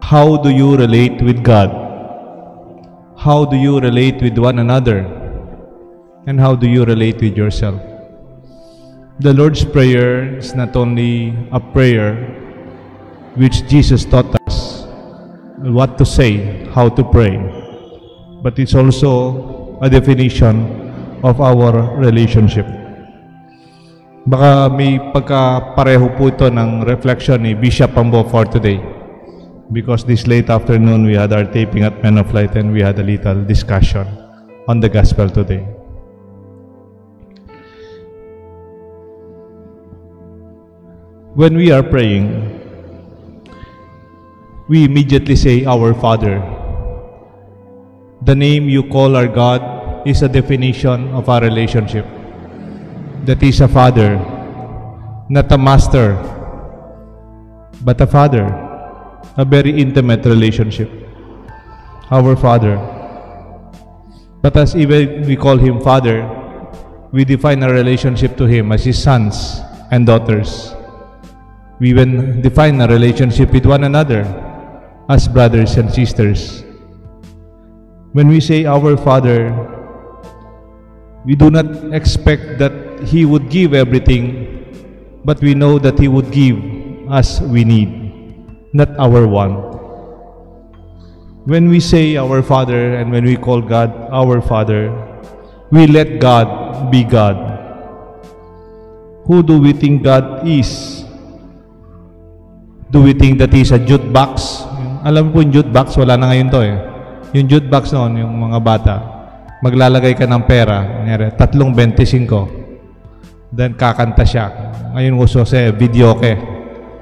how do you relate with God? How do you relate with one another? And how do you relate with yourself? The Lord's Prayer is not only a prayer which Jesus taught us what to say, how to pray, but it's also a definition of our relationship. Baka may pagkapareho po ito ng reflection ni Bishop Ambo for today, because this late afternoon we had our taping at Men of Light and we had a little discussion on the gospel today. When we are praying, we immediately say, Our Father. The name you call our God is a definition of our relationship. That is a father, not a master, but a father, a very intimate relationship. Our Father. But as even we call Him Father, we define our relationship to Him as His sons and daughters. We even define a relationship with one another as brothers and sisters. When we say Our Father, we do not expect that He would give everything, but we know that He would give as we need, not our want. When we say Our Father and when we call God Our Father, we let God be God. Who do we think God is? Do we think that He's a jute box? Alam po yung jute box, wala na ngayon to eh. Yung jute box noon, yung mga bata, maglalagay ka ng pera, 3.25. Then kakanta siya. Ngayon uso sa videoke.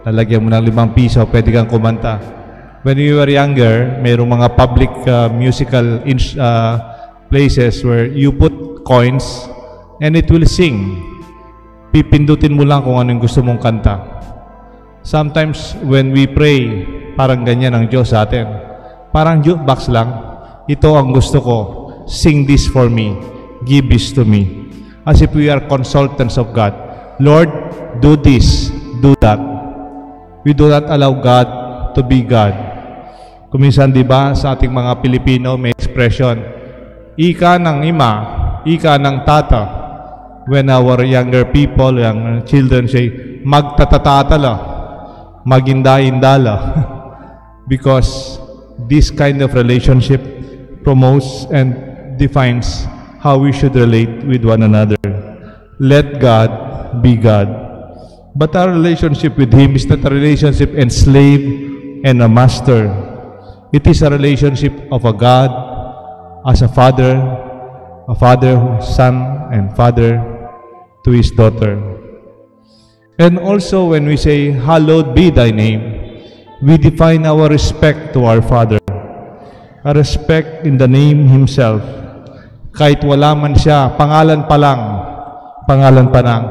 Lalagyan mo ng 5 piso, pwede kang kumanta. When we were younger, mayroong mga public musical places where you put coins and it will sing. Pipindutin mo lang kung anong gusto mong kanta. Sometimes when we pray, parang ganyan ang Diyos sa atin. Parang jukebox lang. Ito ang gusto ko. Sing this for me. Give this to me. As if we are consultants of God. Lord, do this, do that. We do not allow God to be God. Kuminsan, di ba, sa ating mga Pilipino may expression, ika ng ima, ika ng tata. When our younger people, young children say, magtatatatala, maginda-indala. Because this kind of relationship promotes and defines how we should relate with one another. Let God be God. But our relationship with Him is not a relationship enslaved and a master. It is a relationship of a God as a father son, and father to his daughter. And also when we say, Hallowed be thy name, we define our respect to our Father. A respect in the name Himself. Kahit wala man siya, pangalan pa lang,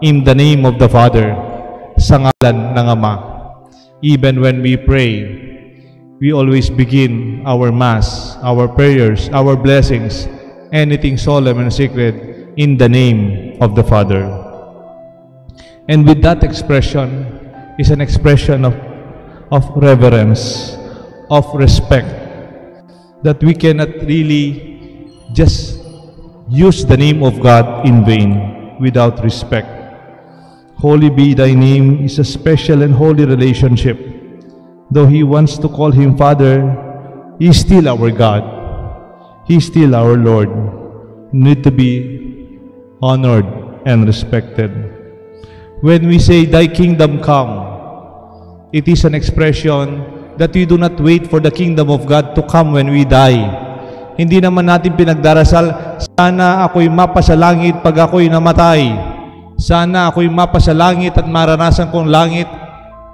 in the name of the Father, sa ngalan ng Ama. Even when we pray, we always begin our Mass, our prayers, our blessings, anything solemn and sacred, in the name of the Father. And with that expression is an expression of reverence, of respect, that we cannot really just use the name of God in vain without respect. Holy be thy name is a special and holy relationship. Though He wants to call Him Father, He is still our God. He is still our Lord. Need to be honored and respected. When we say, Thy kingdom come, it is an expression that we do not wait for the kingdom of God to come when we die. Hindi naman natin pinagdarasal, sana ako'y mapasalangit pag ako'y namatay. Sana ako'y mapasalangit at maranasan kong langit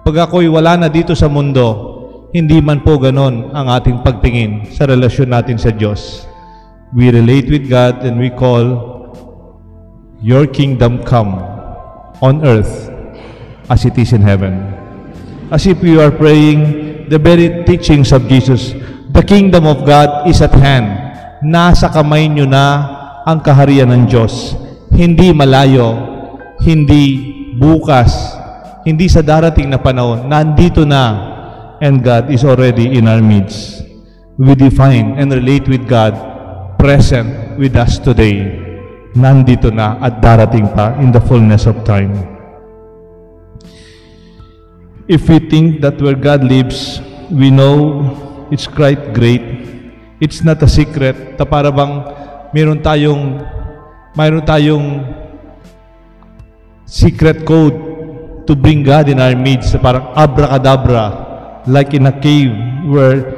pag ako'y wala na dito sa mundo. Hindi man po ganon ang ating pagtingin sa relasyon natin sa Diyos. We relate with God and we call, Your kingdom come on earth as it is in heaven. As if we are praying the very teachings of Jesus. The kingdom of God is at hand. Nasa kamay nyo na ang kaharian ng Diyos. Hindi malayo, hindi bukas, hindi sa darating na panahon. Nandito na. and God is already in our midst. We define and relate with God present with us today. Nandito na at darating pa in the fullness of time. If we think that where God lives, we know it's quite great. It's not a secret na para bang mayroon tayong secret code to bring God in our midst, parang abracadabra, like in a cave where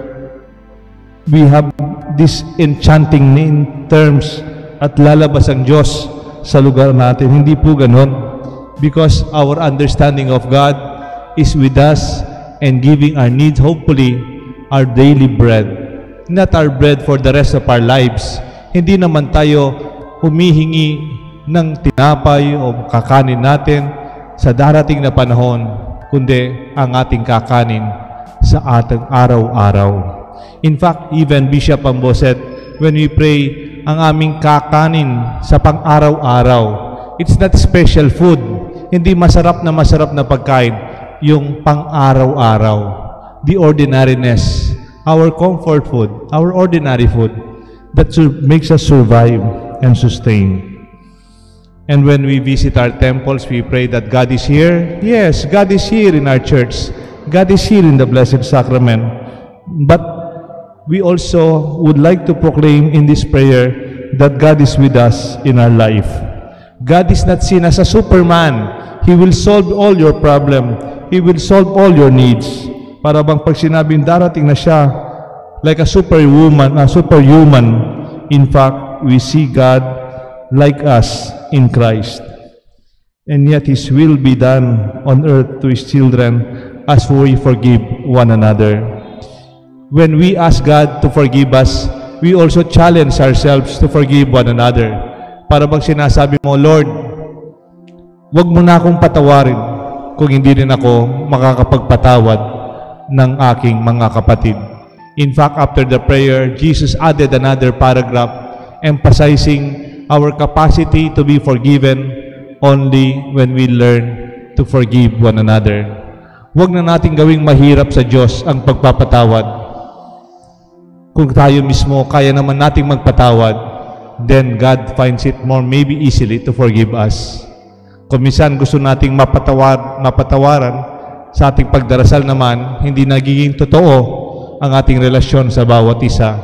we have this enchanting name terms at lalabas ang Diyos sa lugar natin. Hindi po ganon. Because our understanding of God is with us and giving our needs, hopefully, our daily bread. Not our bread for the rest of our lives. Hindi naman tayo humihingi ng tinapay o kakanin natin sa darating na panahon, kundi ang ating kakanin sa ating araw-araw. In fact, even Bishop Ambo said, when we pray, ang aming kakanin sa pang-araw-araw, it's not special food. Hindi masarap na pagkain, yung pang-araw-araw. The ordinariness, our comfort food, our ordinary food, that makes us survive and sustain. And when we visit our temples, we pray that God is here. Yes, God is here in our church. God is here in the Blessed Sacrament. But we also would like to proclaim in this prayer that God is with us in our life. God is not seen as a Superman. He will solve all your problem. He will solve all your needs. Para bang pag sinabing darating na siya, like a superhuman, in fact, we see God like us in Christ. And yet His will be done on earth to His children as we forgive one another. When we ask God to forgive us, we also challenge ourselves to forgive one another. Para bang sinasabi mo, Lord, wag mo na akong patawarin kung hindi rin ako makakapagpatawad ng aking mga kapatid. In fact, after the prayer, Jesus added another paragraph emphasizing our capacity to be forgiven only when we learn to forgive one another. Huwag na natin gawing mahirap sa Diyos ang pagpapatawad. Kung tayo mismo kaya naman nating magpatawad, then God finds it more maybe easily to forgive us. Kung minsan gusto nating mapatawaran, sa ating pagdarasal naman, hindi nagiging totoo ang ating relasyon sa bawat isa.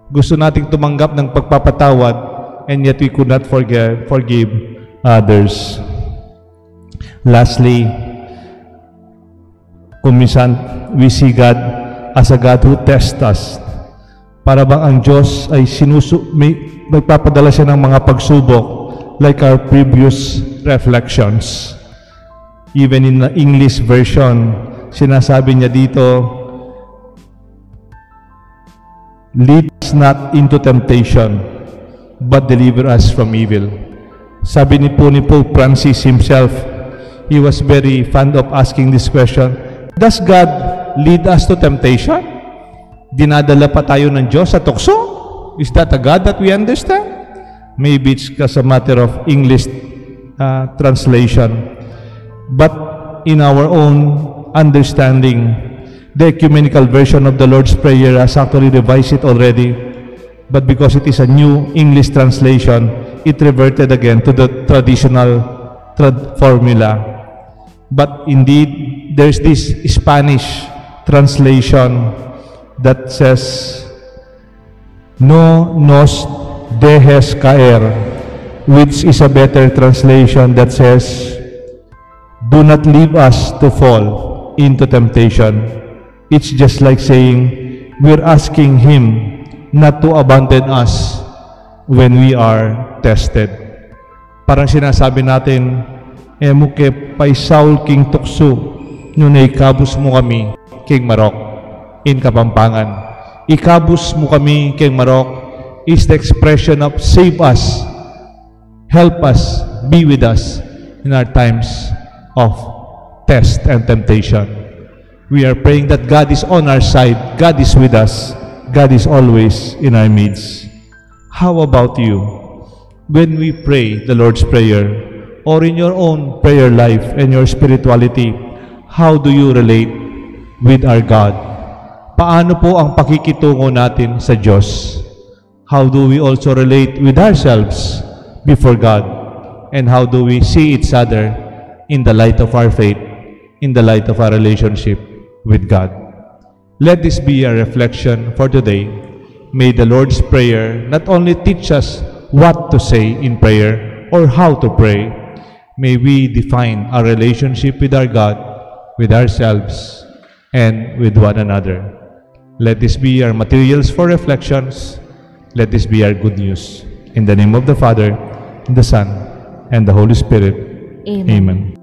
Gusto nating tumanggap ng pagpapatawad, and yet we could not forgive others. Lastly, kung minsan we see God as a God who tests us. Para bang ang Diyos ay nagpapadala siya ng mga pagsubok like our previous reflections. Even in the English version, sinasabi niya dito, lead us not into temptation, but deliver us from evil. Sabi ni Pope Francis himself, he was very fond of asking this question, does God lead us to temptation? Dinadala pa tayo ng Diyos sa tukso? Is that a God that we understand? Maybe it's just a matter of English translation. But in our own understanding, the ecumenical version of the Lord's Prayer has actually revised it already. But because it is a new English translation, it reverted again to the traditional formula. But indeed, there's this Spanish translation that says, no nos dejes caer, which is a better translation that says, do not leave us to fall into temptation. It's just like saying, we're asking Him not to abandon us when we are tested. Parang sinasabi natin, emuke pay Saul king tukso, nung ikabus mo kami king Marok. In Kapampangan, ikabus mo kami king Marok is the expression of save us, help us, be with us in our times of test and temptation. We are praying that God is on our side, God is with us, God is always in our midst. How about you? When we pray the Lord's Prayer, or in your own prayer life and your spirituality, how do you relate with our God? Paano po ang pakikitungo natin sa Diyos? How do we also relate with ourselves before God? And how do we see each other in the light of our faith, in the light of our relationship with God? Let this be a reflection for today. May the Lord's Prayer not only teach us what to say in prayer or how to pray, may we define our relationship with our God, with ourselves, and with one another. Let this be our materials for reflections. Let this be our good news. In the name of the Father, the Son, and the Holy Spirit. Amen. Amen.